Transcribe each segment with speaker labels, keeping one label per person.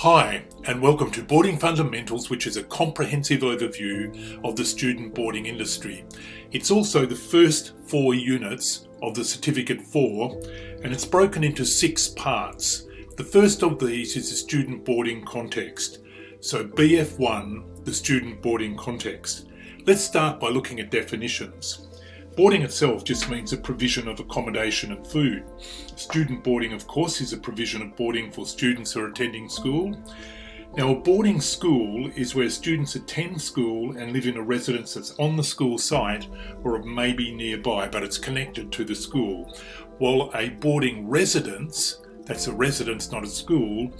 Speaker 1: Hi, and welcome to Boarding Fundamentals, which is a comprehensive overview of the student boarding industry. It's also the first 4 units of the Certificate 4, and it's broken into 6 parts. The first of these is the student boarding context. So BF1, the student boarding context. Let's start by looking at definitions. Boarding itself just means a provision of accommodation and food. Student boarding, of course, is a provision of boarding for students who are attending school. Now, a boarding school is where students attend school and live in a residence that's on the school site or maybe nearby, but it's connected to the school. While a boarding residence, that's a residence, not a school,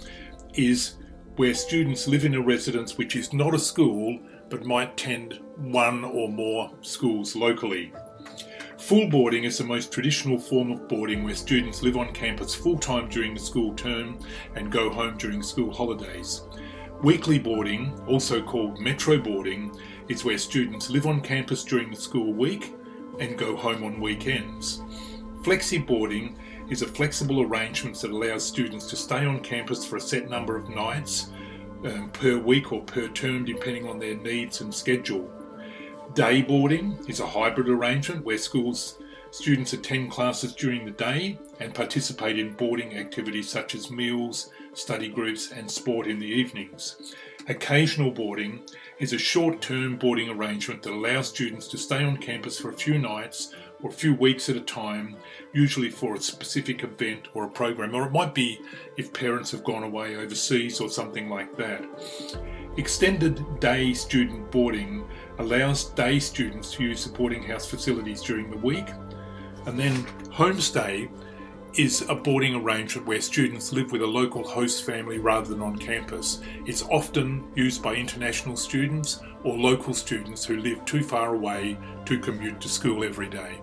Speaker 1: is where students live in a residence which is not a school, but might attend one or more schools locally. Full boarding is the most traditional form of boarding where students live on campus full-time during the school term and go home during school holidays. Weekly boarding, also called metro boarding, is where students live on campus during the school week and go home on weekends. Flexi boarding is a flexible arrangement that allows students to stay on campus for a set number of nights per week or per term, depending on their needs and schedule. Day boarding is a hybrid arrangement where students attend classes during the day and participate in boarding activities such as meals, study groups and sport in the evenings. Occasional boarding is a short-term boarding arrangement that allows students to stay on campus for a few nights or a few weeks at a time, usually for a specific event or a program, or it might be if parents have gone away overseas or something like that. Extended day student boarding allows day students to use the boarding house facilities during the week. And then homestay is a boarding arrangement where students live with a local host family rather than on campus. It's often used by international students or local students who live too far away to commute to school every day.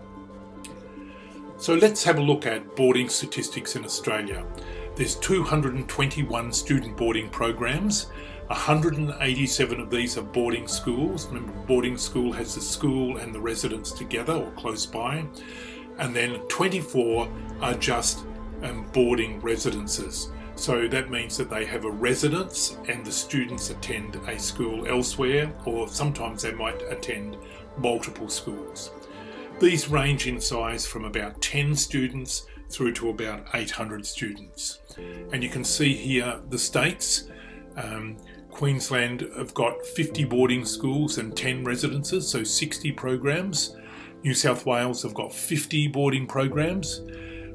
Speaker 1: So let's have a look at boarding statistics in Australia. There's 221 student boarding programs. 187 of these are boarding schools. Remember, boarding school has the school and the residents together or close by. And then 24 are just boarding residences. So that means that they have a residence and the students attend a school elsewhere, or sometimes they might attend multiple schools. These range in size from about 10 students through to about 800 students. And you can see here the states. Queensland have got 50 boarding schools and 10 residences, so 60 programs. New South Wales have got 50 boarding programs.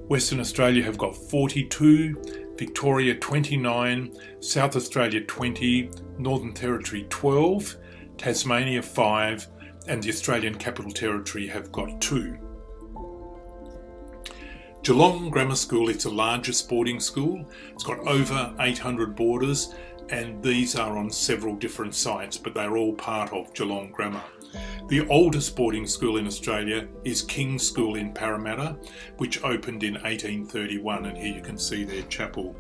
Speaker 1: Western Australia have got 42, Victoria 29, South Australia 20, Northern Territory 12, Tasmania 5, and the Australian Capital Territory have got 2. Geelong Grammar School is the largest boarding school. It's got over 800 boarders, and these are on several different sites, but they're all part of Geelong Grammar. The oldest boarding school in Australia is King's School in Parramatta, which opened in 1831, and here you can see their chapel.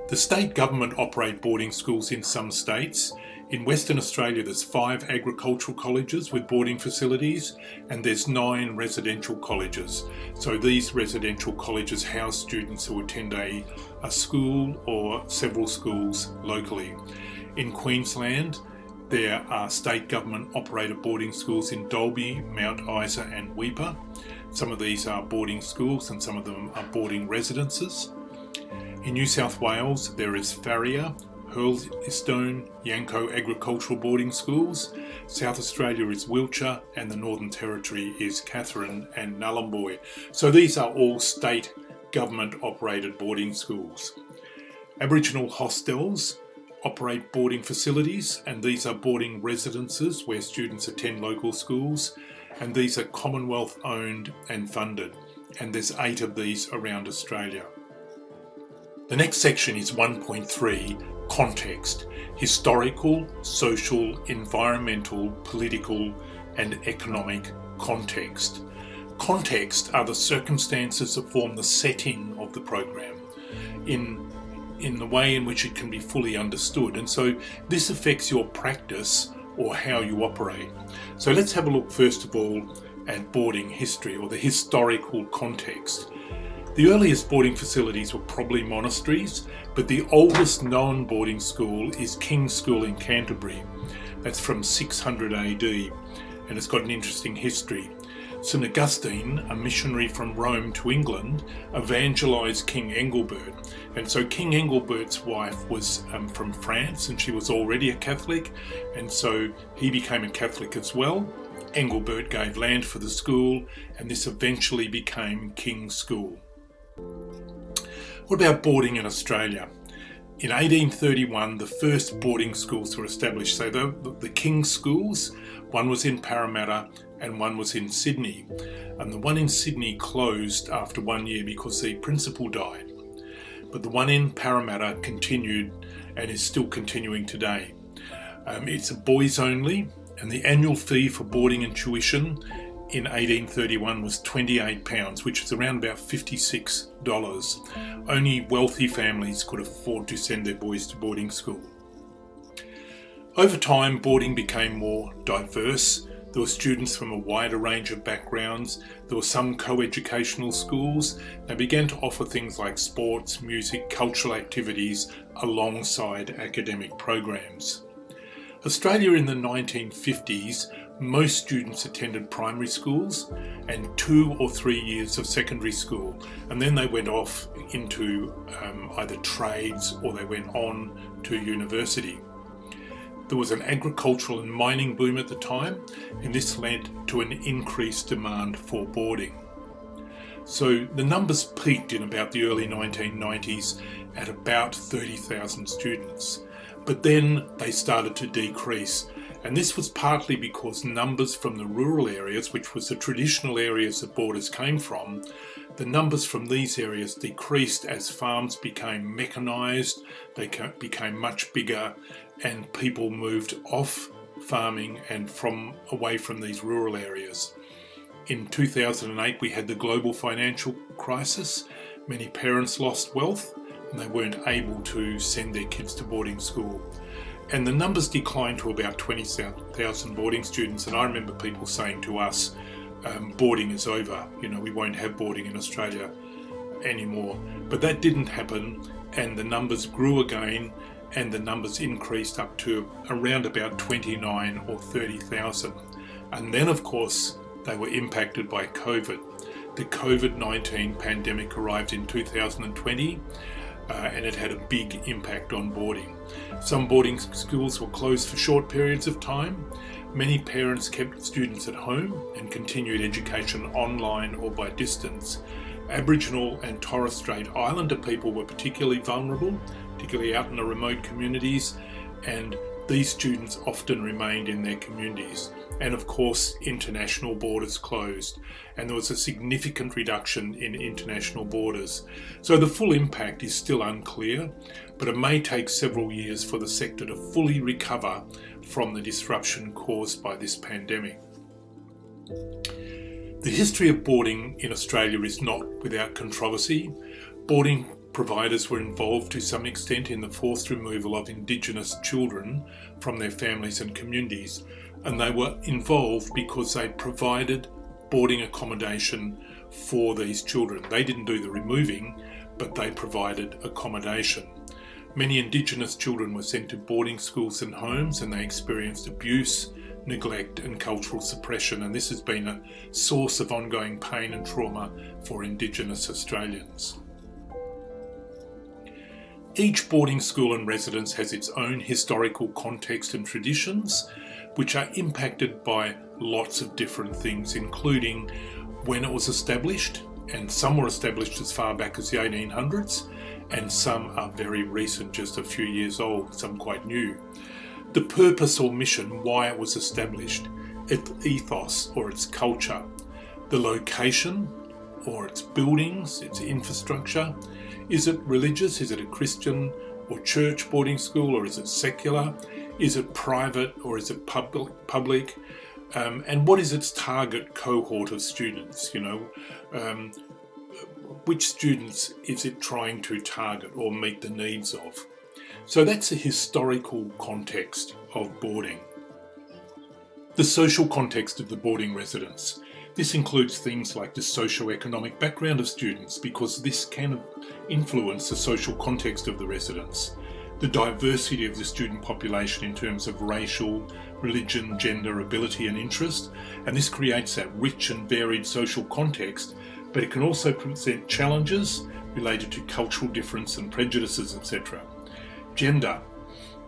Speaker 1: The state government operate boarding schools in some states. In Western Australia there's 5 agricultural colleges with boarding facilities, and there's 9 residential colleges. So these residential colleges house students who attend a school or several schools locally. In Queensland there are state government operated boarding schools in Dalby, Mount Isa and Weipa. Some of these are boarding schools and some of them are boarding residences. In New South Wales there is Farrier, Hurlstone, Yanco agricultural boarding schools. South Australia is Wiltshire, and the Northern Territory is Katherine and Nhulunbuy. So these are all state government operated boarding schools. Aboriginal hostels operate boarding facilities, and these are boarding residences where students attend local schools, and these are Commonwealth owned and funded, and there's 8 of these around Australia. The next section is 1.3, context, historical, social, environmental, political and economic context. Context are the circumstances that form the setting of the program in the way in which it can be fully understood, and so this affects your practice or how you operate. So let's have a look first of all at boarding history, or the historical context. The earliest boarding facilities were probably monasteries, but the oldest known boarding school is King's School in Canterbury. That's from 600 AD, and it's got an interesting history. St Augustine, a missionary from Rome to England, evangelised King Engelbert. And so King Engelbert's wife was from France, and she was already a Catholic, and so he became a Catholic as well. Engelbert gave land for the school, and this eventually became King's School. What about boarding in Australia? In 1831, the first boarding schools were established. So the King's Schools, one was in Parramatta and one was in Sydney. And the one in Sydney closed after 1 year because the principal died. But the one in Parramatta continued and is still continuing today. It's a boys only, and the annual fee for boarding and tuition in 1831 was £28, which is around about $56. Only wealthy families could afford to send their boys to boarding school. Over time, boarding became more diverse. There were students from a wider range of backgrounds. There were some co-educational schools. They began to offer things like sports, music, cultural activities alongside academic programs. Australia in the 1950s, most students attended primary schools and 2 or 3 years of secondary school, and then they went off into either trades or they went on to university. There was an agricultural and mining boom at the time, and this led to an increased demand for boarding. So the numbers peaked in about the early 1990s at about 30,000 students, but then they started to decrease. And this was partly because numbers from the rural areas, which was the traditional areas that boarders came from, the numbers from these areas decreased as farms became mechanised, they became much bigger, and people moved off farming and away from these rural areas. In 2008, we had the global financial crisis. Many parents lost wealth and they weren't able to send their kids to boarding school. And the numbers declined to about 20,000 boarding students. And I remember people saying to us, boarding is over. We won't have boarding in Australia anymore. But that didn't happen, and the numbers grew again, and the numbers increased up to around about 29 or 30,000. And then, of course, they were impacted by COVID. The COVID-19 pandemic arrived in 2020. And it had a big impact on boarding. Some boarding schools were closed for short periods of time. Many parents kept students at home and continued education online or by distance. Aboriginal and Torres Strait Islander people were particularly vulnerable, particularly out in the remote communities, and these students often remained in their communities. And of course, international borders closed, and there was a significant reduction in international borders. So the full impact is still unclear, but it may take several years for the sector to fully recover from the disruption caused by this pandemic. The history of boarding in Australia is not without controversy. Boarding providers were involved to some extent in the forced removal of Indigenous children from their families and communities, and they were involved because they provided boarding accommodation for these children. They didn't do the removing, but they provided accommodation. Many Indigenous children were sent to boarding schools and homes, and they experienced abuse, neglect and cultural suppression, and this has been a source of ongoing pain and trauma for Indigenous Australians. Each boarding school and residence has its own historical context and traditions, which are impacted by lots of different things, including when it was established, and some were established as far back as the 1800s, and some are very recent, just a few years old, some quite new. The purpose or mission, why it was established, its ethos or its culture, the location or its buildings, its infrastructure. Is it religious? Is it a Christian or church boarding school, or is it secular? Is it private or is it public? And what is its target cohort of students? Which students is it trying to target or meet the needs of? So that's a historical context of boarding. The social context of the boarding residence. This includes things like the socio-economic background of students, because this can influence the social context of the residents, the diversity of the student population in terms of racial, religion, gender, ability and interest, and this creates that rich and varied social context, but it can also present challenges related to cultural difference and prejudices, etc. Gender.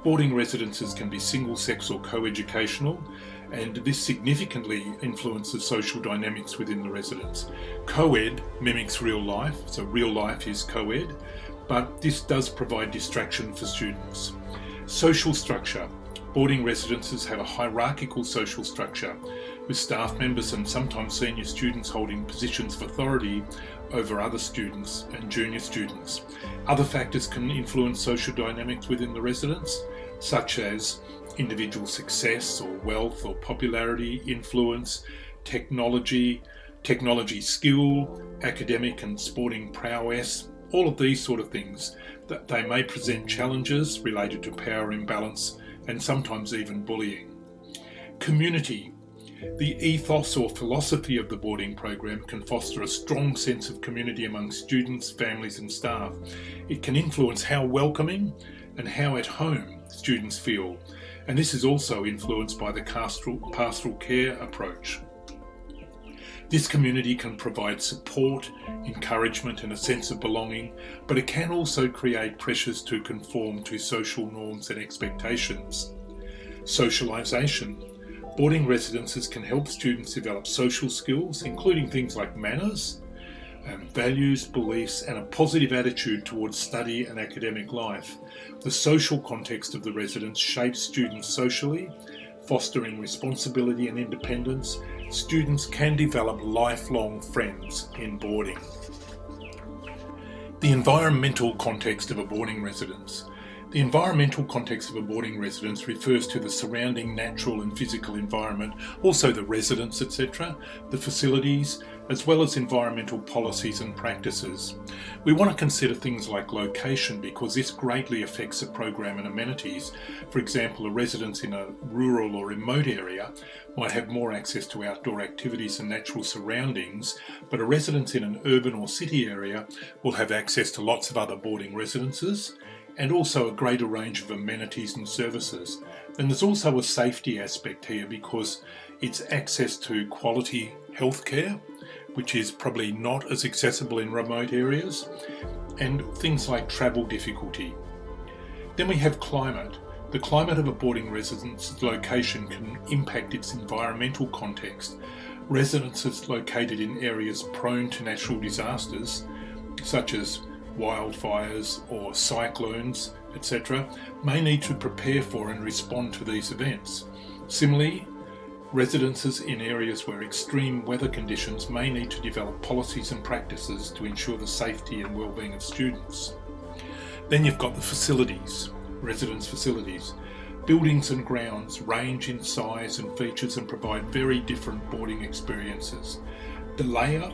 Speaker 1: Boarding residences can be single-sex or co-educational, and this significantly influences social dynamics within the residence. Co-ed mimics real life, so real life is co-ed, but this does provide distraction for students. Social structure. Boarding residences have a hierarchical social structure, with staff members and sometimes senior students holding positions of authority over other students and junior students. Other factors can influence social dynamics within the residence, such as individual success or wealth or popularity, influence, technology skill, academic and sporting prowess, all of these sort of things. That they may present challenges related to power imbalance and sometimes even bullying. Community. The ethos or philosophy of the boarding program can foster a strong sense of community among students, families and staff. It can influence how welcoming and how at home students feel, and this is also influenced by the pastoral care approach. This community can provide support, encouragement and a sense of belonging, but it can also create pressures to conform to social norms and expectations. Socialisation. Boarding residences can help students develop social skills, including things like manners, values, beliefs and a positive attitude towards study and academic life. The social context of the residence shapes students socially, fostering responsibility and independence. Students can develop lifelong friends in boarding. The environmental context of a boarding residence. The environmental context of a boarding residence refers to the surrounding natural and physical environment, also the residents, etc., the facilities, as well as environmental policies and practices. We want to consider things like location, because this greatly affects the program and amenities. For example, a residence in a rural or remote area might have more access to outdoor activities and natural surroundings, but a residence in an urban or city area will have access to lots of other boarding residences and also a greater range of amenities and services. And there's also a safety aspect here, because it's access to quality healthcare, which is probably not as accessible in remote areas, and things like travel difficulty. Then we have climate. The climate of a boarding residence's location can impact its environmental context. Residences located in areas prone to natural disasters, such as wildfires or cyclones, etc., may need to prepare for and respond to these events. Similarly, residences in areas where extreme weather conditions may need to develop policies and practices to ensure the safety and well-being of students. Then you've got the facilities, residence facilities. Buildings and grounds range in size and features and provide very different boarding experiences. The layout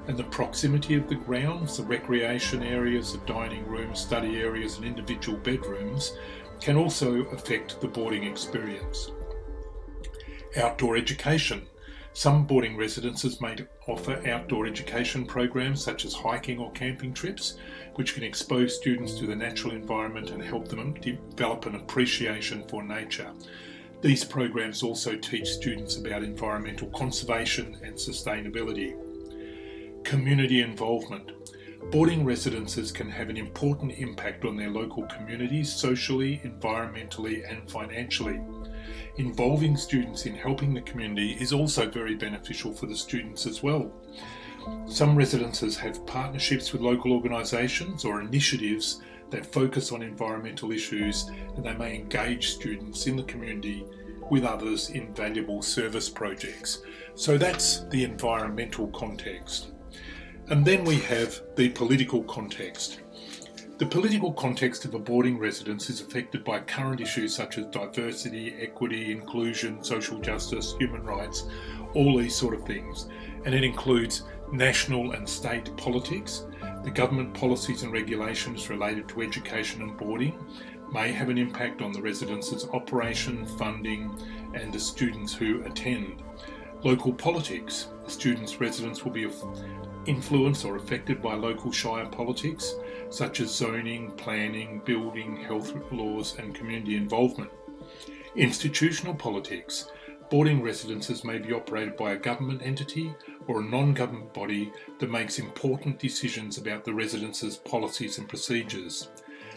Speaker 1: and the proximity of the grounds, the recreation areas, the dining rooms, study areas and individual bedrooms can also affect the boarding experience. Outdoor education. Some boarding residences may offer outdoor education programs such as hiking or camping trips, which can expose students to the natural environment and help them develop an appreciation for nature. These programs also teach students about environmental conservation and sustainability. Community involvement. Boarding residences can have an important impact on their local communities socially, environmentally and financially. Involving students in helping the community is also very beneficial for the students as well. Some residences have partnerships with local organisations or initiatives that focus on environmental issues, and they may engage students in the community with others in valuable service projects. So that's the environmental context. And then we have the political context. The political context of a boarding residence is affected by current issues such as diversity, equity, inclusion, social justice, human rights, all these sort of things. And it includes national and state politics. The government policies and regulations related to education and boarding may have an impact on the residence's operation, funding, and the students who attend. Local politics. The students' residence will be influenced or affected by local shire politics, such as zoning, planning, building, health laws and community involvement. Institutional politics. Boarding residences may be operated by a government entity or a non-government body that makes important decisions about the residence's policies and procedures.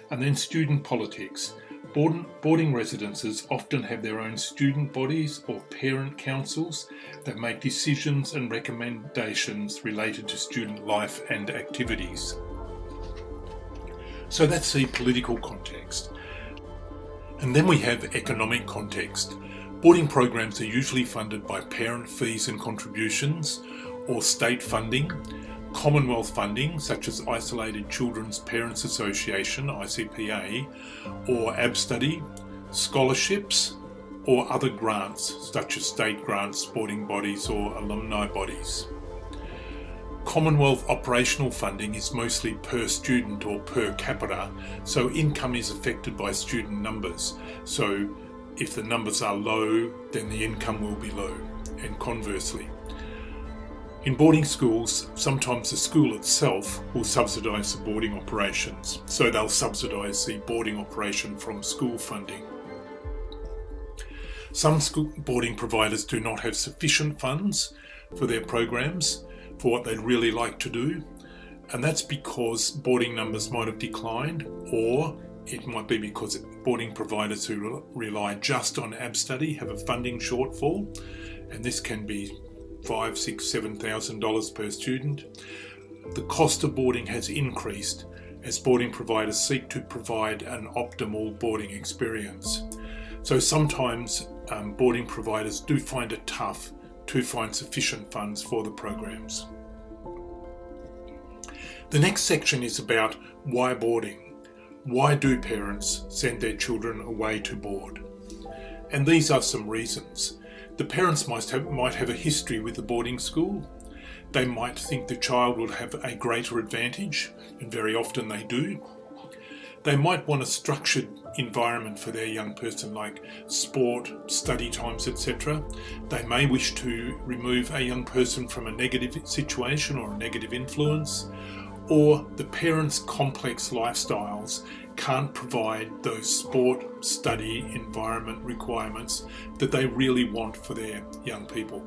Speaker 1: And then student politics. Boarding residences often have their own student bodies or parent councils that make decisions and recommendations related to student life and activities. So that's the political context. And then we have economic context. Boarding programs are usually funded by parent fees and contributions or state funding, Commonwealth funding such as Isolated Children's Parents Association, ICPA, or ABStudy, scholarships, or other grants such as state grants, sporting bodies or alumni bodies. Commonwealth operational funding is mostly per student or per capita, so income is affected by student numbers. So if the numbers are low, then the income will be low, and conversely. In boarding schools, sometimes the school itself will subsidise the boarding operations, so they'll subsidise the boarding operation from school funding. Some school boarding providers do not have sufficient funds for their programs, for what they'd really like to do, and that's because boarding numbers might have declined, or it might be because boarding providers who rely just on ABStudy have a funding shortfall, and this can be $5,000, $6,000, $7,000 per student. The cost of boarding has increased as boarding providers seek to provide an optimal boarding experience. So sometimes boarding providers do find it tough to find sufficient funds for the programs. The next section is about why boarding. Why do parents send their children away to board? And these are some reasons. The parents might have a history with the boarding school. They might think the child will have a greater advantage, and very often they do. They might want a structured environment for their young person, like sport, study times, etc. They may wish to remove a young person from a negative situation or a negative influence, or the parents' complex lifestyles can't provide those sport, study, environment requirements that they really want for their young people.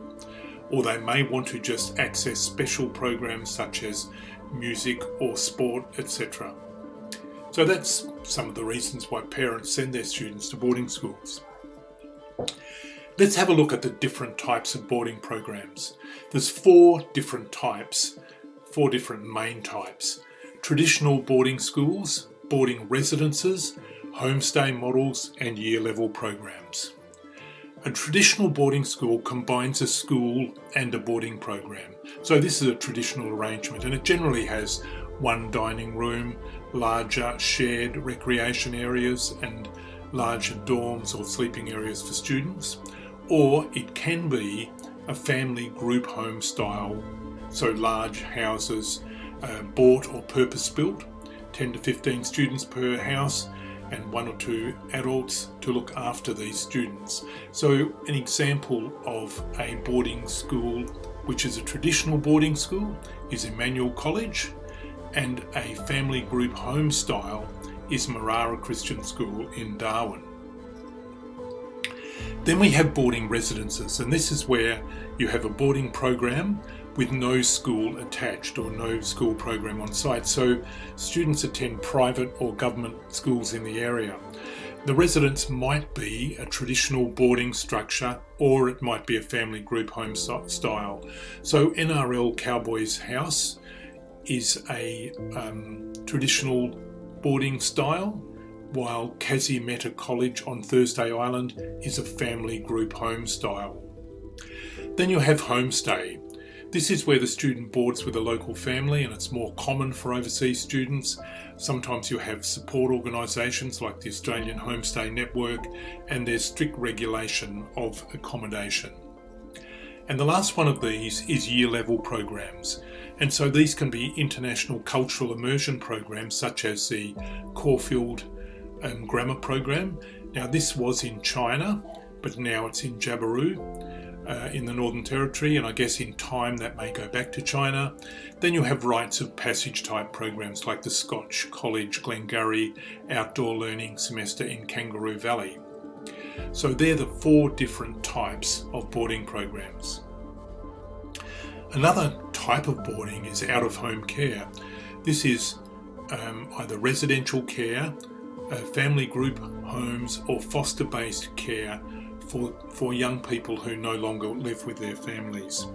Speaker 1: Or they may want to just access special programs such as music or sport, etc. So that's some of the reasons why parents send their students to boarding schools. Let's have a look at the different types of boarding programs. There's four different main types. Traditional boarding schools, boarding residences, homestay models, and year-level programs. A traditional boarding school combines a school and a boarding program. So this is a traditional arrangement, and it generally has one dining room, larger shared recreation areas, and larger dorms or sleeping areas for students. Or it can be a family group home style, so large houses bought or purpose-built, 10 to 15 students per house, and 1 or 2 adults to look after these students. So an example of a boarding school, which is a traditional boarding school, is Emmanuel College, and a family group home style is Marara Christian School in Darwin. Then we have boarding residences, and this is where you have a boarding program with no school attached or no school program on site. So students attend private or government schools in the area. The residence might be a traditional boarding structure, or it might be a family group home style. So NRL Cowboys House is a traditional boarding style, while Casimeta College on Thursday Island is a family group home style. Then you have homestay. This is where the student boards with a local family, and it's more common for overseas students. Sometimes you have support organisations like the Australian Homestay Network, and there's strict regulation of accommodation. And the last one of these is year-level programs. And so these can be international cultural immersion programs such as the Caulfield Grammar Program. Now this was in China, but now it's in Jabiru. in the Northern Territory, and I guess in time that may go back to China. Then you have rites of passage type programs like the Scotch College Glengarry Outdoor Learning Semester in Kangaroo Valley. So they're the 4 different types of boarding programs. Another type of boarding is out-of-home care. This is either residential care, family group homes, or foster-based care for young people who no longer live with their families.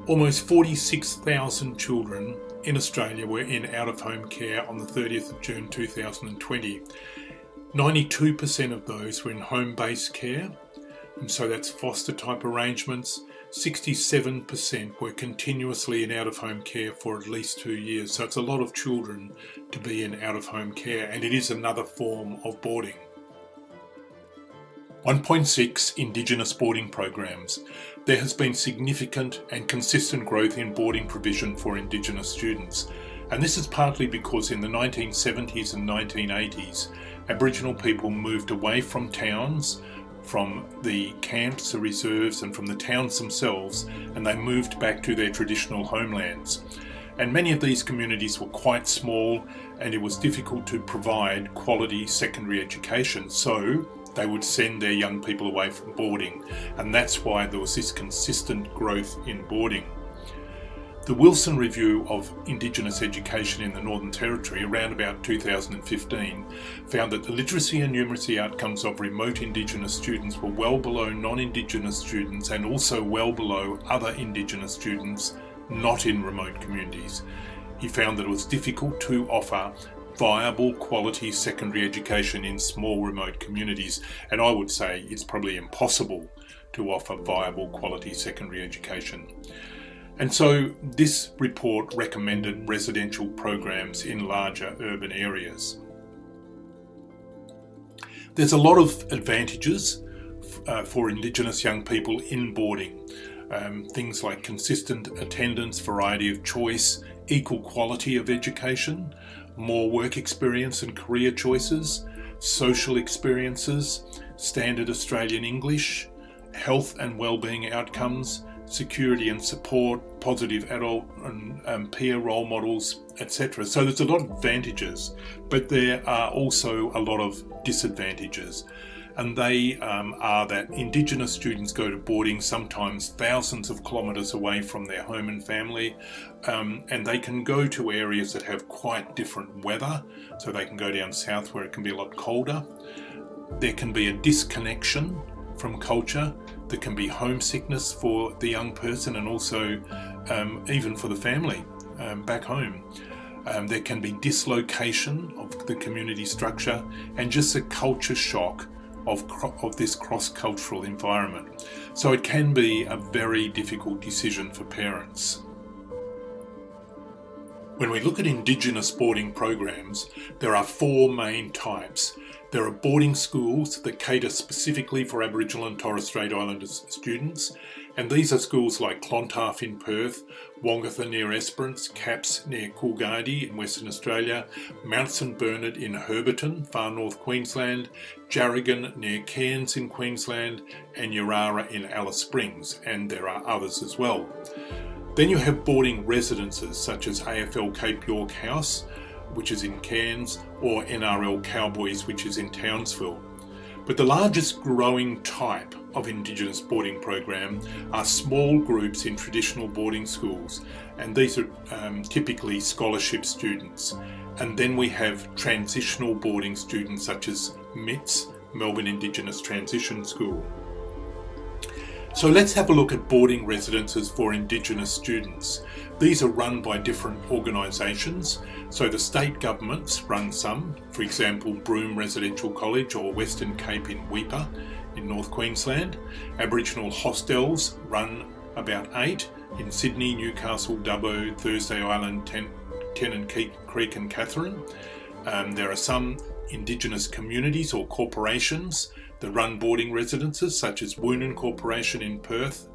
Speaker 1: Almost 46,000 children in Australia were in out-of-home care on the 30th of June 2020. 92% of those were in home-based care, and so that's foster type arrangements. 67% were continuously in out-of-home care for at least 2 years. So it's a lot of children to be in out-of-home care, and it is another form of boarding. 1.6 Indigenous boarding programs. There has been significant and consistent growth in boarding provision for Indigenous students, and this is partly because in the 1970s and 1980s, Aboriginal people moved away from towns, from the camps, the reserves, and from the towns themselves, and they moved back to their traditional homelands. And many of these communities were quite small, and it was difficult to provide quality secondary education, so they would send their young people away from boarding, and that's why there was this consistent growth in boarding. The Wilson Review of Indigenous Education in the Northern Territory around about 2015 found that the literacy and numeracy outcomes of remote Indigenous students were well below non-Indigenous students and also well below other Indigenous students not in remote communities. He found that it was difficult to offer viable quality secondary education in small remote communities, and I would say it's probably impossible to offer viable quality secondary education. And so this report recommended residential programs in larger urban areas. There's a lot of advantages for Indigenous young people in boarding. Things like consistent attendance, variety of choice, equal quality of education, more work experience and career choices, social experiences, standard Australian English, health and wellbeing outcomes, security and support, positive adult and peer role models, etc. So there's a lot of advantages, but there are also a lot of disadvantages. And they are that Indigenous students go to boarding sometimes thousands of kilometres away from their home and family, and they can go to areas that have quite different weather, so they can go down south where it can be a lot colder. There can be a disconnection from culture. There can be homesickness for the young person and also even for the family back home. There can be dislocation of the community structure and just a culture shock of this cross-cultural environment. So it can be a very difficult decision for parents. When we look at Indigenous boarding programs, there are 4 main types. There are boarding schools that cater specifically for Aboriginal and Torres Strait Islander students, and these are schools like Clontarf in Perth, Wongatha near Esperance, Caps near Coolgardie in Western Australia, Mount St Bernard in Herberton, far north Queensland, Jarragon near Cairns in Queensland, and Yarara in Alice Springs, and there are others as well. Then you have boarding residences such as AFL Cape York House, which is in Cairns, or NRL Cowboys, which is in Townsville. But the largest growing type of Indigenous boarding program are small groups in traditional boarding schools, and these are typically scholarship students. And then we have transitional boarding students such as MITS, Melbourne Indigenous Transition School. So let's have a look at boarding residences for Indigenous students. These are run by different organisations. So the state governments run some, for example, Broome Residential College or Western Cape in Weipa in North Queensland. Aboriginal hostels run about 8 in Sydney, Newcastle, Dubbo, Thursday Island, Tennant Creek and Katherine. There are some Indigenous communities or corporations that run boarding residences, such as Woonan Corporation in Perth,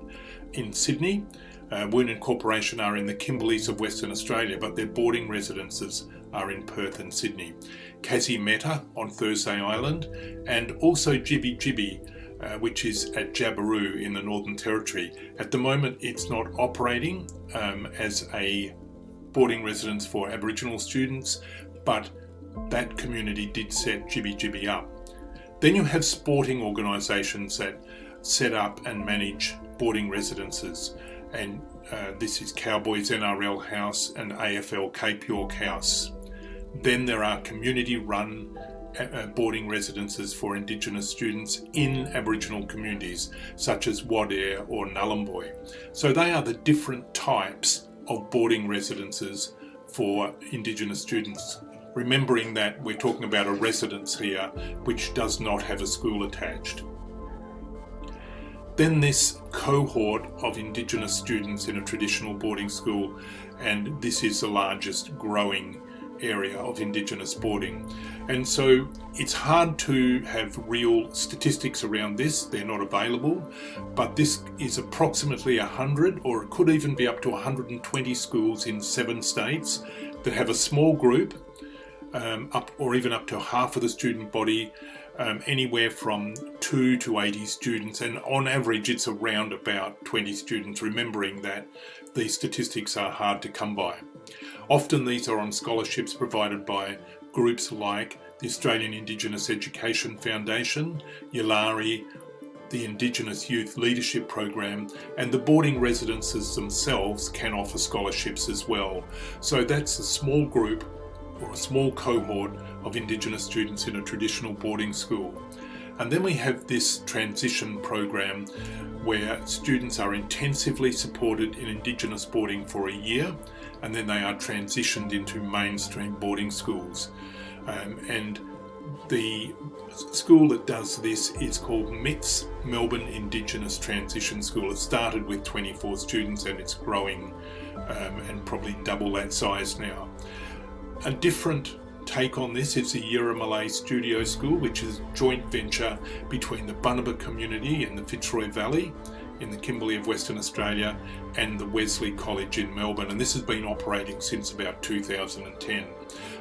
Speaker 1: in Sydney. Woonan Corporation are in the Kimberleys of Western Australia, but their boarding residences are in Perth and Sydney. Kazi Meta on Thursday Island, and also Jibby Jibby, which is at Jabiru in the Northern Territory. At the moment, it's not operating as a boarding residence for Aboriginal students, but that community did set Jibby Jibby up. Then you have sporting organisations that set up and manage boarding residences, and this is Cowboys NRL House and AFL Cape York House. Then there are community-run boarding residences for Indigenous students in Aboriginal communities, such as Wadare or Nhulunbuy. So they are the different types of boarding residences for Indigenous students, remembering that we're talking about a residence here which does not have a school attached. Then this cohort of Indigenous students in a traditional boarding school, and this is the largest growing area of Indigenous boarding. And so it's hard to have real statistics around this, they're not available, but this is approximately 100, or it could even be up to 120 schools in 7 states that have a small group, even up to half of the student body, anywhere from 2 to 80 students, and on average it's around about 20 students, remembering that these statistics are hard to come by. Often these are on scholarships provided by groups like the Australian Indigenous Education Foundation, Yulari, the Indigenous Youth Leadership Program, and the boarding residences themselves can offer scholarships as well. So that's a small group or a small cohort of Indigenous students in a traditional boarding school. And then we have this transition program where students are intensively supported in Indigenous boarding for a year, and then they are transitioned into mainstream boarding schools. And the school that does this is called MITS, Melbourne Indigenous Transition School. It started with 24 students and it's growing and probably double that size now. A different take on this is the Yera Malay Studio School, which is a joint venture between the Bunnaba community in the Fitzroy Valley in the Kimberley of Western Australia and the Wesley College in Melbourne, and this has been operating since about 2010.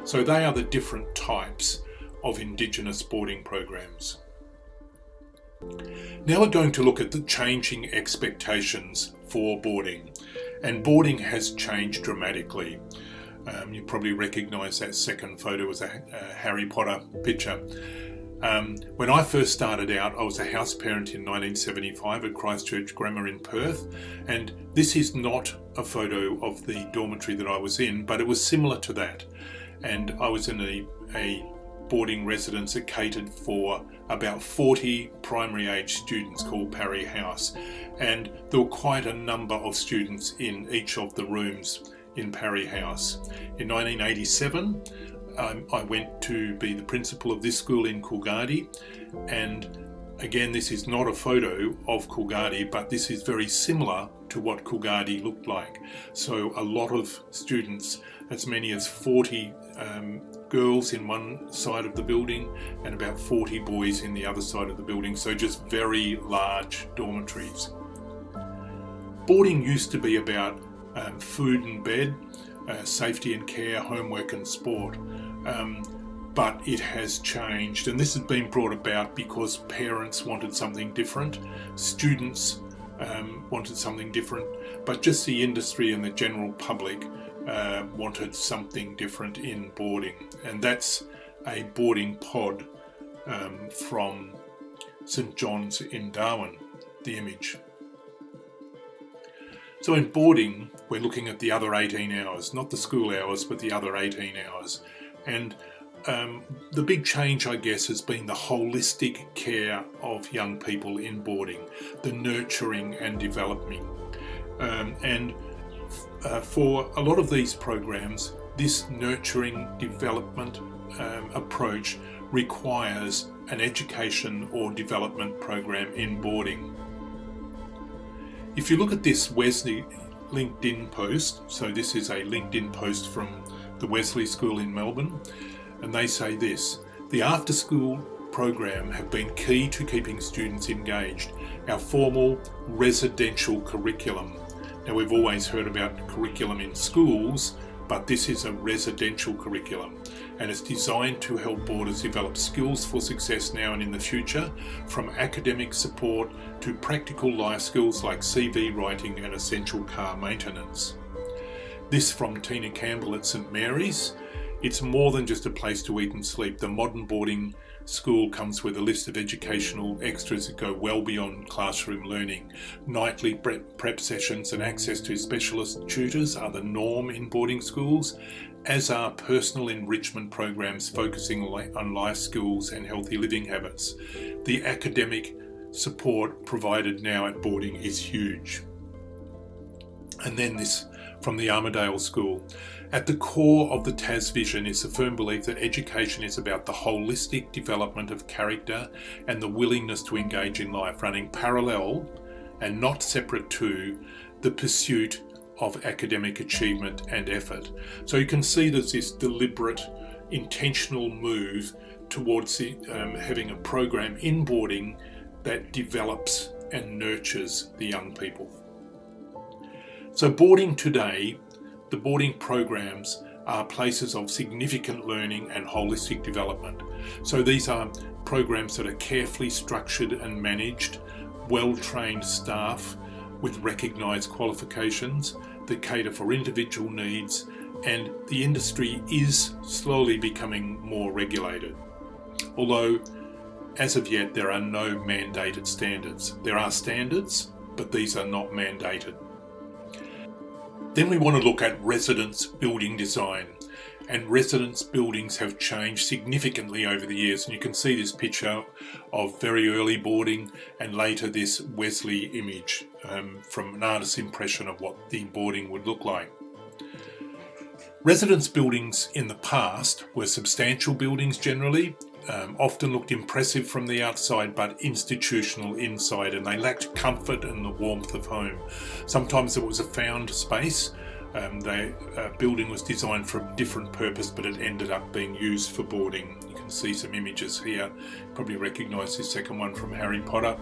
Speaker 1: So they are the different types of Indigenous boarding programs. Now we're going to look at the changing expectations for boarding, and boarding has changed dramatically. You probably recognise that second photo as a Harry Potter picture. When I first started out, I was a house parent in 1975 at Christchurch Grammar in Perth, and this is not a photo of the dormitory that I was in, but it was similar to that. And I was in a boarding residence that catered for about 40 primary age students called Parry House, and there were quite a number of students in each of the rooms in Parry House. In 1987, I went to be the principal of this school in Coolgardie, and again, this is not a photo of Coolgardie, but this is very similar to what Coolgardie looked like. So a lot of students, as many as 40 girls in one side of the building and about 40 boys in the other side of the building, so just very large dormitories. Boarding used to be about food and bed, safety and care, homework and sport, but it has changed, and this has been brought about because parents wanted something different, students wanted something different, but just the industry and the general public wanted something different in boarding, and that's a boarding pod from St John's in Darwin, the image. So in boarding, we're looking at the other 18 hours, not the school hours, but the other 18 hours. And the big change, I guess, has been the holistic care of young people in boarding, the nurturing and developing. For a lot of these programs, this nurturing development approach requires an education or development program in boarding. If you look at this Wesley LinkedIn post, so this is a LinkedIn post from the Wesley School in Melbourne, and they say this: the after-school program have been key to keeping students engaged. Our formal residential curriculum. Now, we've always heard about curriculum in schools, but this is a residential curriculum, and it's designed to help boarders develop skills for success now and in the future, from academic support to practical life skills like CV writing and essential car maintenance. This from Tina Campbell at St Mary's. It's more than just a place to eat and sleep. The modern boarding school comes with a list of educational extras that go well beyond classroom learning. Nightly prep sessions and access to specialist tutors are the norm in boarding schools, as are personal enrichment programs focusing on life skills and healthy living habits. The academic support provided now at boarding is huge. And then this from the Armidale School. At the core of the TAS vision is the firm belief that education is about the holistic development of character and the willingness to engage in life, running parallel and not separate to the pursuit of academic achievement and effort. So you can see there's this deliberate, intentional move towards having a program in boarding that develops and nurtures the young people. So boarding today, the boarding programs are places of significant learning and holistic development. So these are programs that are carefully structured and managed, well-trained staff with recognised qualifications that cater for individual needs, and the industry is slowly becoming more regulated. Although, as of yet, there are no mandated standards. There are standards, but these are not mandated. Then we want to look at residence building design, and residence buildings have changed significantly over the years, and you can see this picture of very early boarding and later this Wesley image from an artist's impression of what the boarding would look like. Residence buildings in the past were substantial buildings generally, often looked impressive from the outside but institutional inside, and they lacked comfort and the warmth of home. Sometimes it was a found space. The building was designed for a different purpose, but it ended up being used for boarding. You can see some images here. Probably recognise this second one from Harry Potter.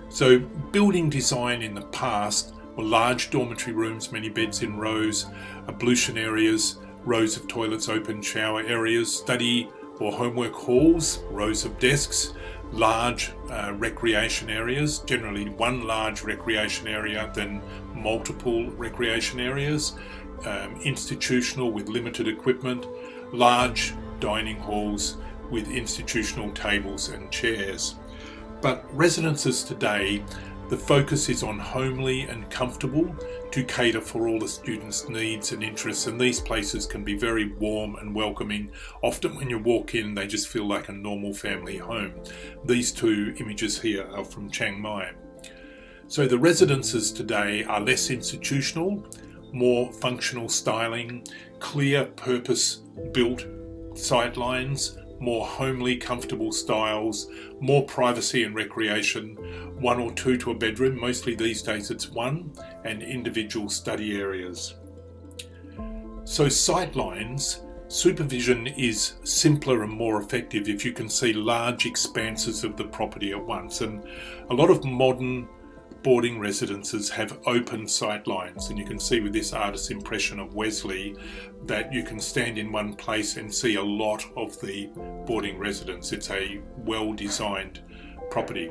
Speaker 1: So building design in the past were large dormitory rooms, many beds in rows, ablution areas, rows of toilets, open shower areas, study or homework halls, rows of desks, large recreation areas, generally one large recreation area, then multiple recreation areas, institutional with limited equipment, large dining halls with institutional tables and chairs. But residences today, the focus is on homely and comfortable to cater for all the students' needs and interests, and these places can be very warm and welcoming. Often when you walk in, they just feel like a normal family home. These two images here are from Chiang Mai. So the residences today are less institutional, more functional styling, clear purpose-built sightlines, more homely, comfortable styles, more privacy and recreation, one or two to a bedroom, mostly these days it's one, and individual study areas. So sightlines, supervision is simpler and more effective if you can see large expanses of the property at once, and a lot of modern boarding residences have open sightlines, and you can see with this artist's impression of Wesley that you can stand in one place and see a lot of the boarding residence. It's a well-designed property.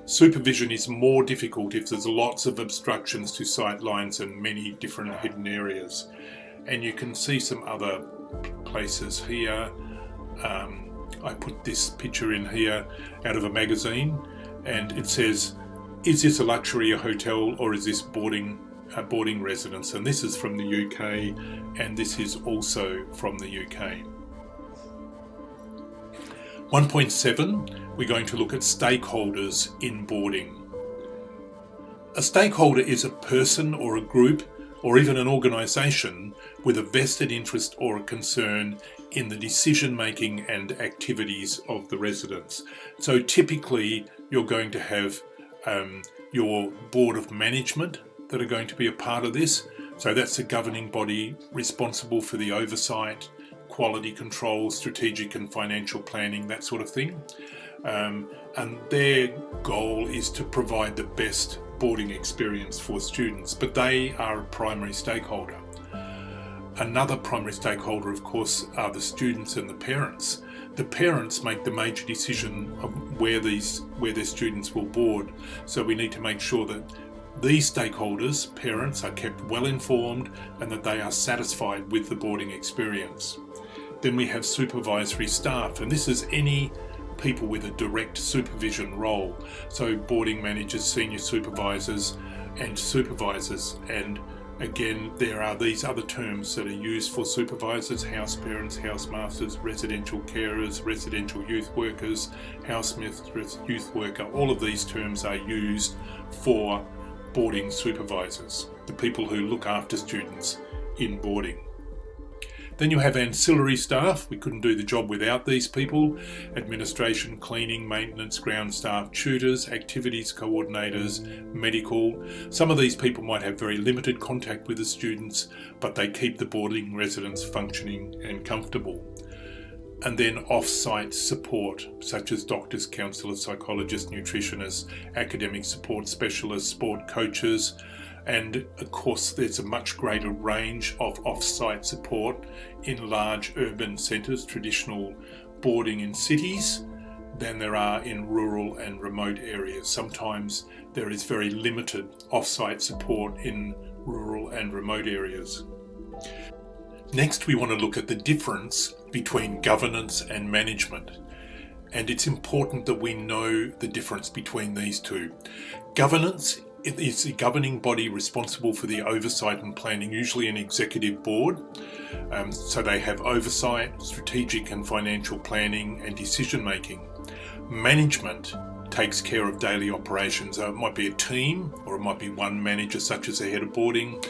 Speaker 1: Supervision is more difficult if there's lots of obstructions to sightlines and many different hidden areas. And you can see some other places here. I put this picture in here out of a magazine, and it says, is this a luxury, a hotel, or is this a boarding residence? And this is from the UK, and this is also from the UK. 1.7, we're going to look at stakeholders in boarding. A stakeholder is a person or a group or even an organisation with a vested interest or a concern in the decision-making and activities of the residents. So typically you're going to have your board of management that are going to be a part of this. So that's the governing body responsible for the oversight, quality control, strategic and financial planning, that sort of thing. And their goal is to provide the best boarding experience for students, but they are a primary stakeholder. Another primary stakeholder, of course, are the students and the parents. The parents make the major decision of where their students will board. So we need to make sure that these stakeholders, parents, are kept well informed and that they are satisfied with the boarding experience. Then we have supervisory staff, and this is any people with a direct supervision role. So boarding managers, senior supervisors and supervisors. And again, there are these other terms that are used for supervisors: house parents, house masters, residential carers, residential youth workers, house mistress, youth worker. All of these terms are used for boarding supervisors, the people who look after students in boarding. Then you have ancillary staff. We couldn't do the job without these people: administration, cleaning, maintenance, ground staff, tutors, activities coordinators, medical. Some of these people might have very limited contact with the students, but they keep the boarding residents functioning and comfortable. And then off-site support, such as doctors, counsellors, psychologists, nutritionists, academic support specialists, sport coaches. And of course, there's a much greater range of off-site support in large urban centres, traditional boarding in cities, than there are in rural and remote areas. Sometimes there is very limited off-site support in rural and remote areas. Next, we want to look at the difference between governance and management. And it's important that we know the difference between these two. Governance is the governing body responsible for the oversight and planning, usually an executive board. So they have oversight, strategic and financial planning and decision making. Management takes care of daily operations. It might be a team, or it might be one manager, such as the head of boarding.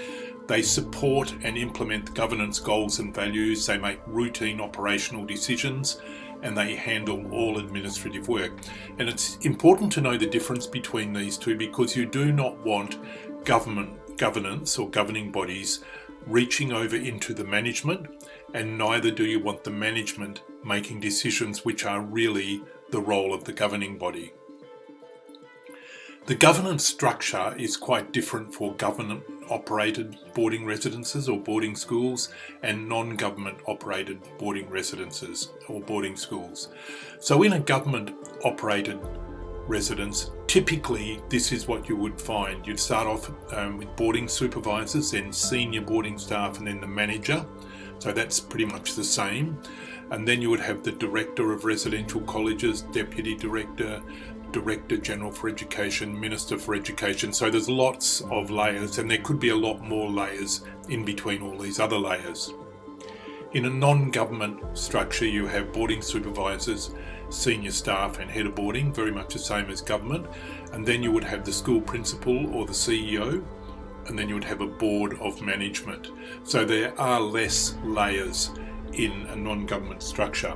Speaker 1: They support and implement governance goals and values. They make routine operational decisions, and they handle all administrative work. And it's important to know the difference between these two, because you do not want governance or governing bodies reaching over into the management, and neither do you want the management making decisions which are really the role of the governing body. The governance structure is quite different for government-operated boarding residences or boarding schools and non-government-operated boarding residences or boarding schools. So in a government-operated residence, typically this is what you would find. You'd start off with boarding supervisors, then senior boarding staff, and then the manager. So that's pretty much the same. And then you would have the Director of Residential Colleges, Deputy Director, Director General for Education, Minister for Education. So there's lots of layers, and there could be a lot more layers in between all these other layers. In a non-government structure, you have boarding supervisors, senior staff and head of boarding, very much the same as government. And then you would have the school principal or the CEO, and then you would have a board of management. So there are less layers in a non-government structure.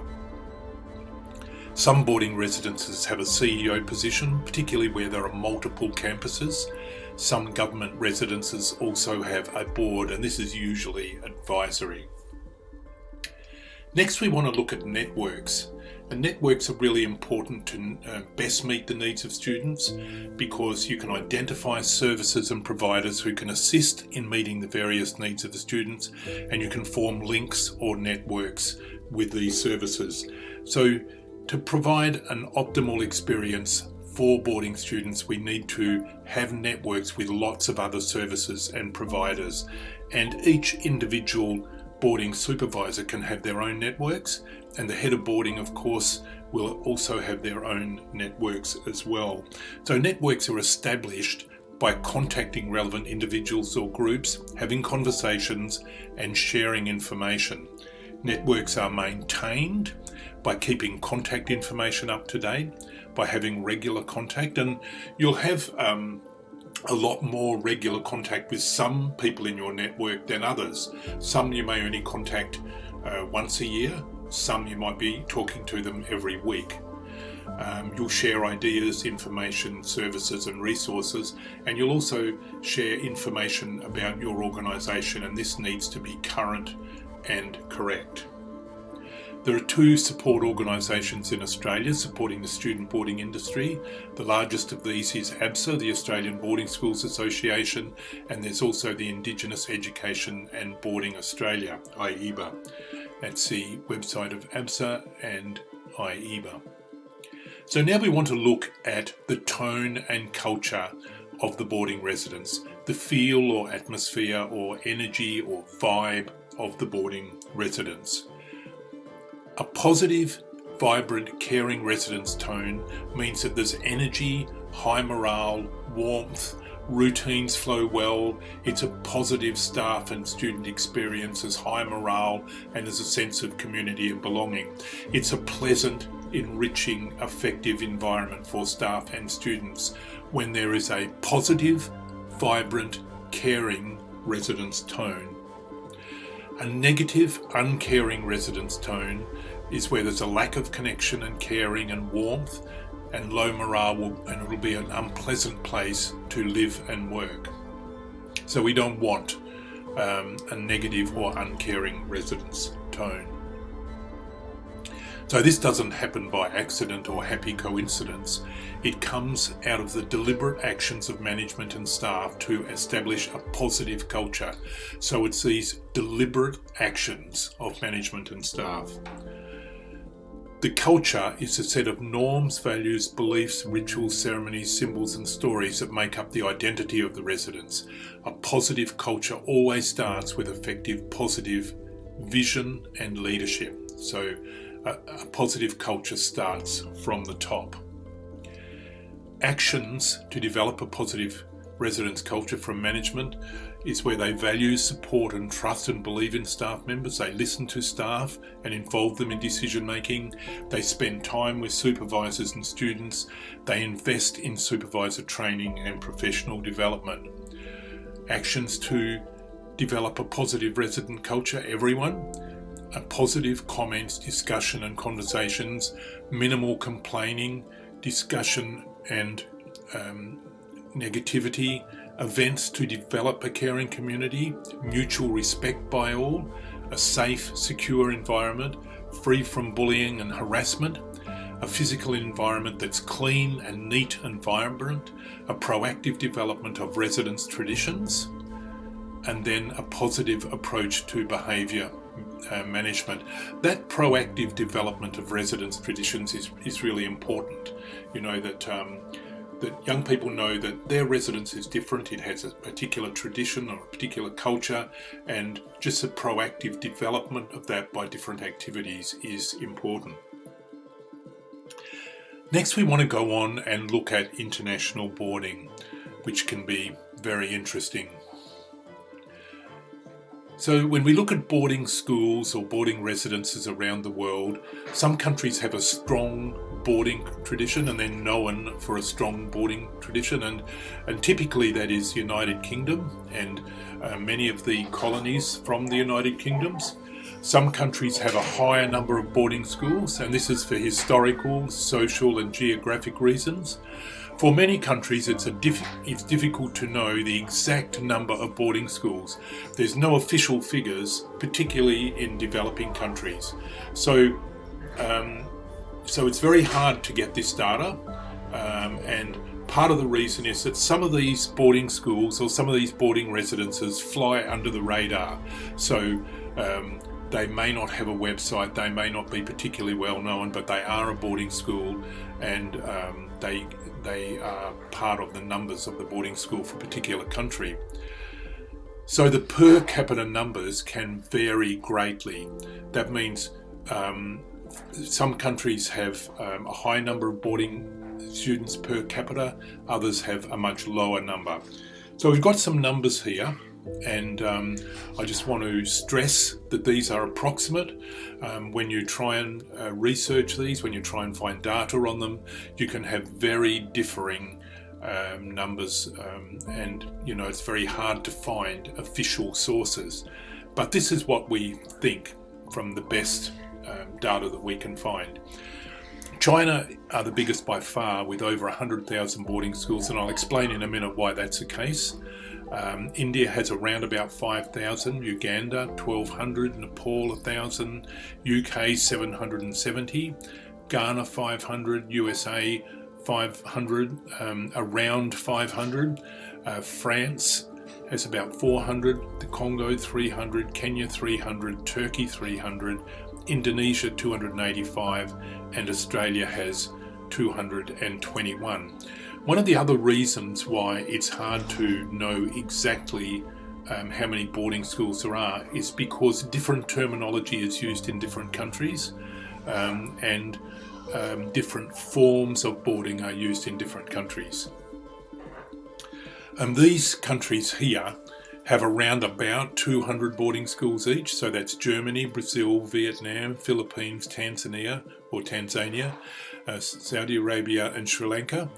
Speaker 1: Some boarding residences have a CEO position, particularly where there are multiple campuses. Some government residences also have a board, and this is usually advisory. Next, we want to look at networks. And networks are really important to best meet the needs of students, because you can identify services and providers who can assist in meeting the various needs of the students, and you can form links or networks with these services. So to provide an optimal experience for boarding students, we need to have networks with lots of other services and providers, and each individual boarding supervisor can have their own networks, and the head of boarding, of course, will also have their own networks as well. So networks are established by contacting relevant individuals or groups, having conversations and sharing information. Networks are maintained by keeping contact information up to date, by having regular contact, and you'll have a lot more regular contact with some people in your network than others. Some you may only contact once a year, some you might be talking to them every week. You'll share ideas, information, services and resources, and you'll also share information about your organisation, and this needs to be current and correct. There are two support organisations in Australia supporting the student boarding industry. The largest of these is ABSA, the Australian Boarding Schools Association, and there's also the Indigenous Education and Boarding Australia, IEBA. That's the website of ABSA and IEBA. So now we want to look at the tone and culture of the boarding residents, the feel or atmosphere or energy or vibe of the boarding residents. A positive, vibrant, caring residence tone means that there's energy, high morale, warmth, routines flow well, it's a positive staff and student experience, there's high morale and there's a sense of community and belonging. It's a pleasant, enriching, effective environment for staff and students when there is a positive, vibrant, caring residence tone. A negative, uncaring residence tone is where there's a lack of connection and caring and warmth and low morale, and it will be an unpleasant place to live and work. So we don't want a negative or uncaring residence tone. So this doesn't happen by accident or happy coincidence. It comes out of the deliberate actions of management and staff to establish a positive culture. So it's these deliberate actions of management and staff. The culture is a set of norms, values, beliefs, rituals, ceremonies, symbols and stories that make up the identity of the residents. A positive culture always starts with effective positive vision and leadership. So a positive culture starts from the top. Actions to develop a positive residence culture from management is where they value, support and trust and believe in staff members. They listen to staff and involve them in decision making. They spend time with supervisors and students. They invest in supervisor training and professional development. Actions to develop a positive resident culture, everyone. A positive comments, discussion and conversations, minimal complaining, discussion and negativity, events to develop a caring community, mutual respect by all, a safe, secure environment, free from bullying and harassment, a physical environment that's clean and neat and vibrant, a proactive development of residents' traditions, and then a positive approach to behaviour management. That proactive development of residents' traditions is really important. You know, that young people know that their residence is different, it has a particular tradition or a particular culture, and just the proactive development of that by different activities is important. Next, we want to go on and look at international boarding, which can be very interesting. So when we look at boarding schools or boarding residences around the world, some countries have a strong boarding tradition and they're known for a strong boarding tradition, and typically that is United Kingdom and many of the colonies from the United Kingdoms. Some countries have a higher number of boarding schools, and this is for historical, social and geographic reasons. For many countries, it's difficult to know the exact number of boarding schools. There's no official figures, particularly in developing countries. So it's very hard to get this data, and part of the reason is that some of these boarding schools or some of these boarding residences fly under the radar. So they may not have a website, they may not be particularly well known, but they are a boarding school, and they are part of the numbers of the boarding school for a particular country. So the per capita numbers can vary greatly. That means some countries have a high number of boarding students per capita, others have a much lower number. So we've got some numbers here, and I just want to stress that these are approximate. When you try and research these, when you try and find data on them, you can have very differing numbers, and you know, it's very hard to find official sources. But this is what we think from the best data that we can find. China are the biggest by far, with over 100,000 boarding schools, and I'll explain in a minute why that's the case. India has around about 5,000, Uganda 1,200, Nepal 1,000, UK 770, Ghana 500, USA 500, around 500, France has about 400, the Congo 300, Kenya 300, Turkey 300, Indonesia 285, and Australia has 221. One of the other reasons why it's hard to know exactly how many boarding schools there are is because different terminology is used in different countries, and different forms of boarding are used in different countries. These countries here have around about 200 boarding schools each, so that's Germany, Brazil, Vietnam, Philippines, Tanzania, Saudi Arabia and Sri Lanka.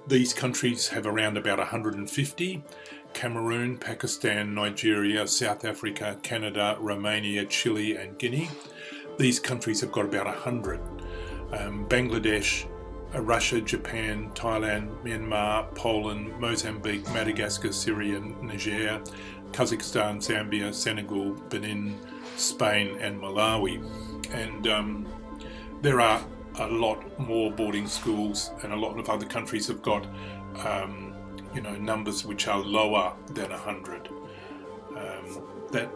Speaker 1: These countries have around about 150. Cameroon, Pakistan, Nigeria, South Africa, Canada, Romania, Chile and Guinea. These countries have got about 100. Bangladesh, Russia, Japan, Thailand, Myanmar, Poland, Mozambique, Madagascar, Syria, Niger, Kazakhstan, Zambia, Senegal, Benin, Spain and Malawi. And there are a lot more boarding schools, and a lot of other countries have got numbers which are lower than 100. That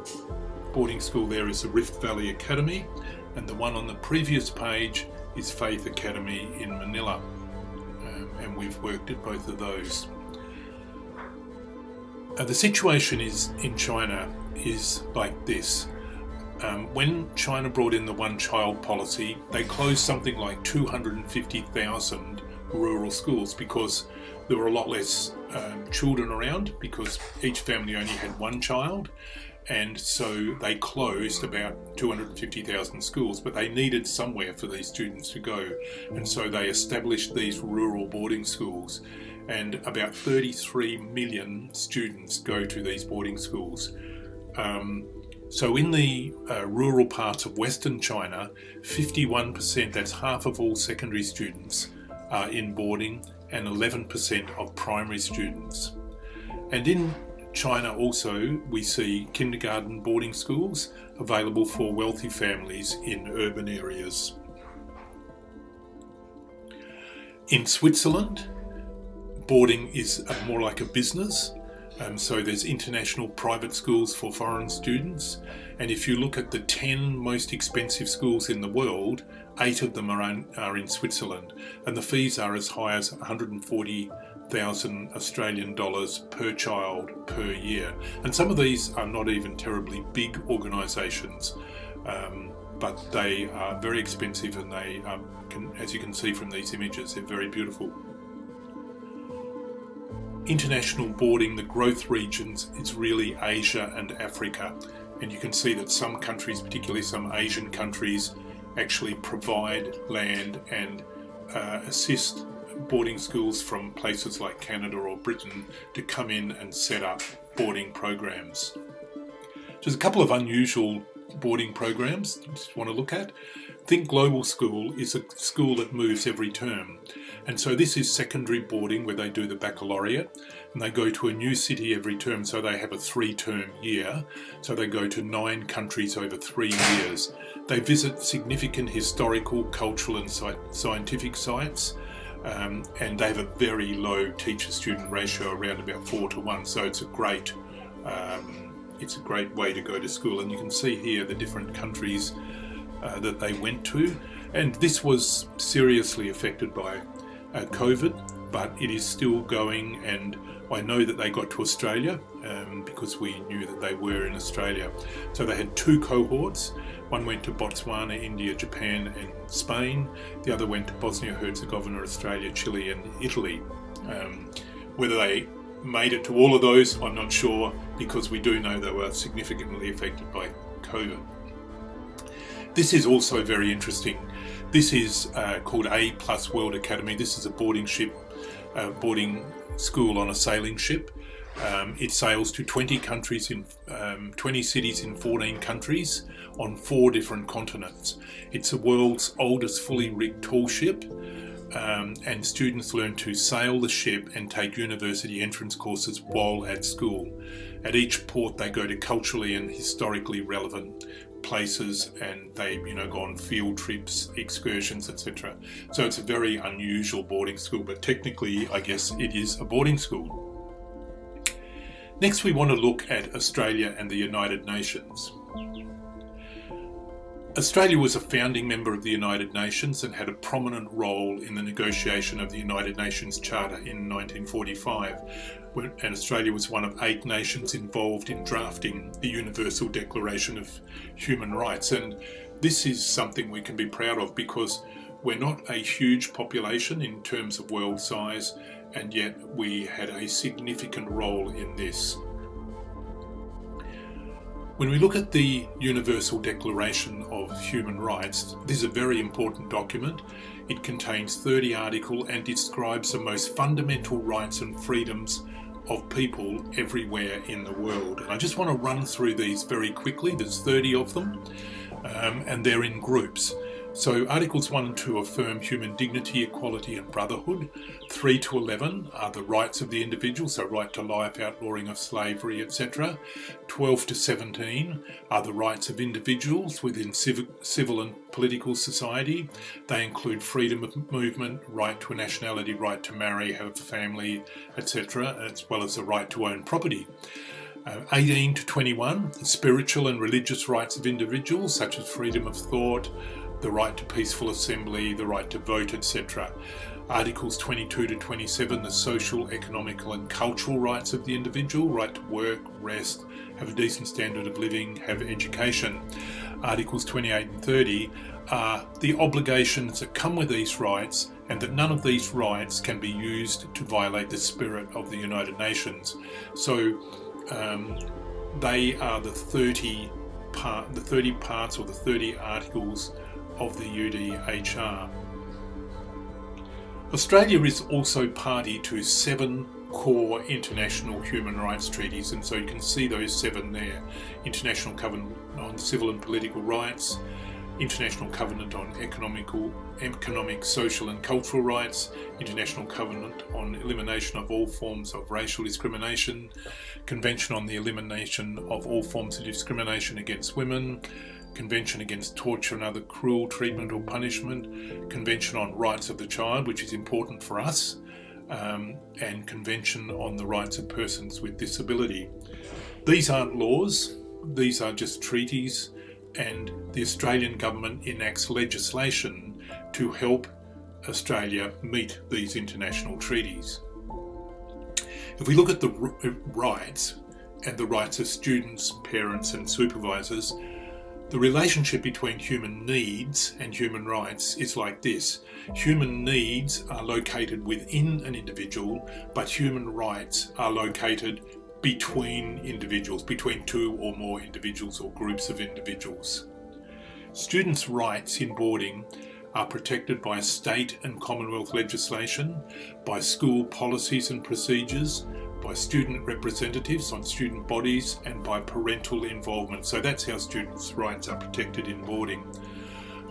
Speaker 1: boarding school there is the Rift Valley Academy, and the one on the previous page is Faith Academy in Manila, and we've worked at both of those. The situation in China is like this. When China brought in the one-child policy, they closed something like 250,000 rural schools because there were a lot less children around, because each family only had one child, and so they closed about 250,000 schools, but they needed somewhere for these students to go, and so they established these rural boarding schools, and about 33 million students go to these boarding schools. So in the rural parts of Western China, 51%, that's half of all secondary students, are in boarding, and 11% of primary students. And in China also, we see kindergarten boarding schools available for wealthy families in urban areas. In Switzerland, boarding is more like a business. So there's international private schools for foreign students, and if you look at the 10 most expensive schools in the world, 8 of them are in Switzerland, and the fees are as high as 140,000 Australian dollars per child per year. And some of these are not even terribly big organisations, but they are very expensive, and they as you can see from these images, they're very beautiful. International boarding, the growth regions, it's really Asia and Africa, and you can see that some countries, particularly some Asian countries, actually provide land and assist boarding schools from places like Canada or Britain to come in and set up boarding programs. There's a couple of unusual boarding programs you just want to look at. Think Global School is a school that moves every term. And so this is secondary boarding where they do the baccalaureate, and they go to a new city every term, so they have a 3-term year. So they go to 9 countries over 3 years. They visit significant historical, cultural and scientific sites, and they have a very low teacher-student ratio, around about 4:1. So it's a great way to go to school. And you can see here the different countries that they went to, and this was seriously affected by COVID, but it is still going, and I know that they got to Australia because we knew that they were in Australia. So they had 2 cohorts. One went to Botswana, India, Japan and Spain. The other went to Bosnia-Herzegovina, Australia, Chile and Italy. Whether they made it to all of those, I'm not sure, because we do know they were significantly affected by COVID. This is also very interesting. This is called A+ World Academy. This is a boarding school on a sailing ship. It sails to 20 countries in 20 cities in 14 countries on 4 different continents. It's the world's oldest fully rigged tall ship. and students learn to sail the ship and take university entrance courses while at school. At each port they go to culturally and historically relevant places, and they go on field trips, excursions, etc. So it's a very unusual boarding school, but technically I guess it is a boarding school. Next we want to look at Australia and the United Nations. Australia was a founding member of the United Nations and had a prominent role in the negotiation of the United Nations Charter in 1945, and Australia was one of 8 nations involved in drafting the Universal Declaration of Human Rights. And this is something we can be proud of, because we're not a huge population in terms of world size, and yet we had a significant role in this. When we look at the Universal Declaration of Human Rights, this is a very important document. It contains 30 articles and describes the most fundamental rights and freedoms of people everywhere in the world. And I just want to run through these very quickly. There's 30 of them, and they're in groups. So Articles 1 and 2 affirm human dignity, equality and brotherhood. 3 to 11 are the rights of the individual, so right to life, outlawing of slavery, etc. 12 to 17 are the rights of individuals within civil and political society. They include freedom of movement, right to a nationality, right to marry, have a family, etc., as well as the right to own property. 18 to 21, spiritual and religious rights of individuals, such as freedom of thought, the right to peaceful assembly, the right to vote, etc. Articles 22 to 27, the social, economical and cultural rights of the individual, right to work, rest, have a decent standard of living, have education. Articles 28 and 30 are the obligations that come with these rights, and that none of these rights can be used to violate the spirit of the United Nations. So they are the 30 parts or the 30 articles of the UDHR. Australia is also party to 7 core international human rights treaties, and so you can see those 7 there. International Covenant on Civil and Political Rights, International Covenant on Economic, Social and Cultural Rights, International Covenant on Elimination of All Forms of Racial Discrimination, Convention on the Elimination of All Forms of Discrimination against Women, Convention Against Torture and Other Cruel Treatment or Punishment, Convention on Rights of the Child, which is important for us, and Convention on the Rights of Persons with Disability. These aren't laws, these are just treaties, and the Australian government enacts legislation to help Australia meet these international treaties. If we look at the rights and the rights of students, parents and supervisors, the relationship between human needs and human rights is like this. Human needs are located within an individual, but human rights are located between individuals, between 2 or more individuals or groups of individuals. Students' rights in boarding are protected by state and Commonwealth legislation, by school policies and procedures, by student representatives on student bodies, and by parental involvement. So that's how students' rights are protected in boarding.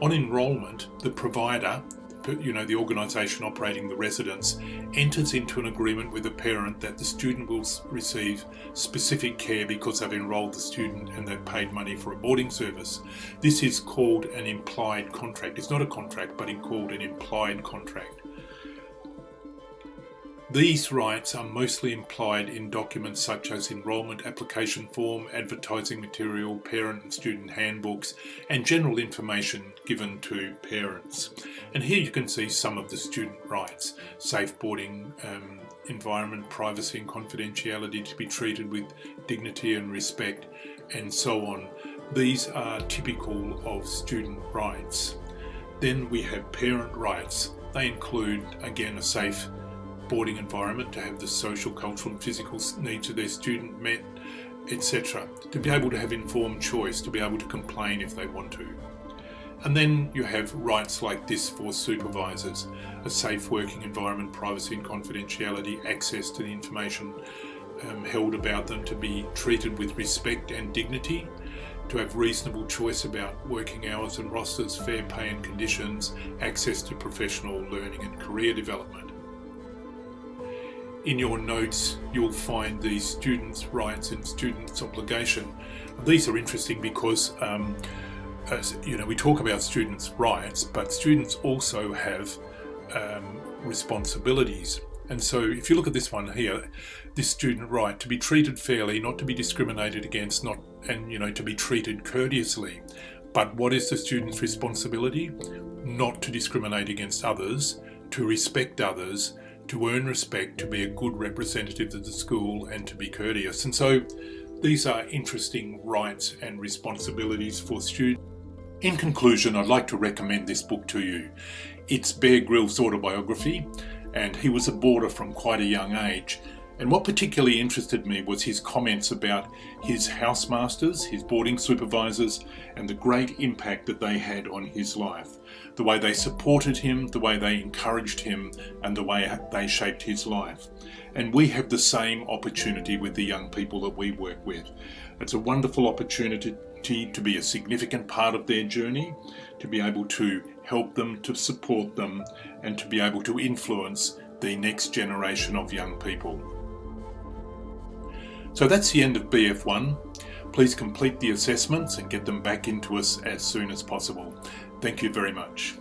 Speaker 1: On enrolment, the provider, the organisation operating the residence, enters into an agreement with the parent that the student will receive specific care because they've enrolled the student and they've paid money for a boarding service. This is called an implied contract. It's not a contract, but it's called an implied contract. These rights are mostly implied in documents such as enrolment application form, advertising material, parent and student handbooks, and general information given to parents. And here you can see some of the student rights: safe boarding environment, privacy and confidentiality, to be treated with dignity and respect, and so on. These are typical of student rights. Then we have parent rights. They include, again, a safe boarding environment, to have the social, cultural and physical needs of their student met, etc. To be able to have informed choice, to be able to complain if they want to. And then you have rights like this for supervisors: a safe working environment, privacy and confidentiality, access to the information held about them, to be treated with respect and dignity, to have reasonable choice about working hours and rosters, fair pay and conditions, access to professional learning and career development. In your notes, you'll find the students' rights and students' obligation. These are interesting because, we talk about students' rights, but students also have responsibilities. And so if you look at this one here, this student right to be treated fairly, not to be discriminated against, to be treated courteously. But what is the student's responsibility? Not to discriminate against others, to respect others, to earn respect, to be a good representative of the school, and to be courteous. And so these are interesting rights and responsibilities for students. In conclusion, I'd like to recommend this book to you. It's Bear Grylls' autobiography, and he was a boarder from quite a young age. And what particularly interested me was his comments about his housemasters, his boarding supervisors, and the great impact that they had on his life. The way they supported him, the way they encouraged him, and the way they shaped his life. And we have the same opportunity with the young people that we work with. It's a wonderful opportunity to be a significant part of their journey, to be able to help them, to support them, and to be able to influence the next generation of young people. So that's the end of BF1. Please complete the assessments and get them back into us as soon as possible. Thank you very much.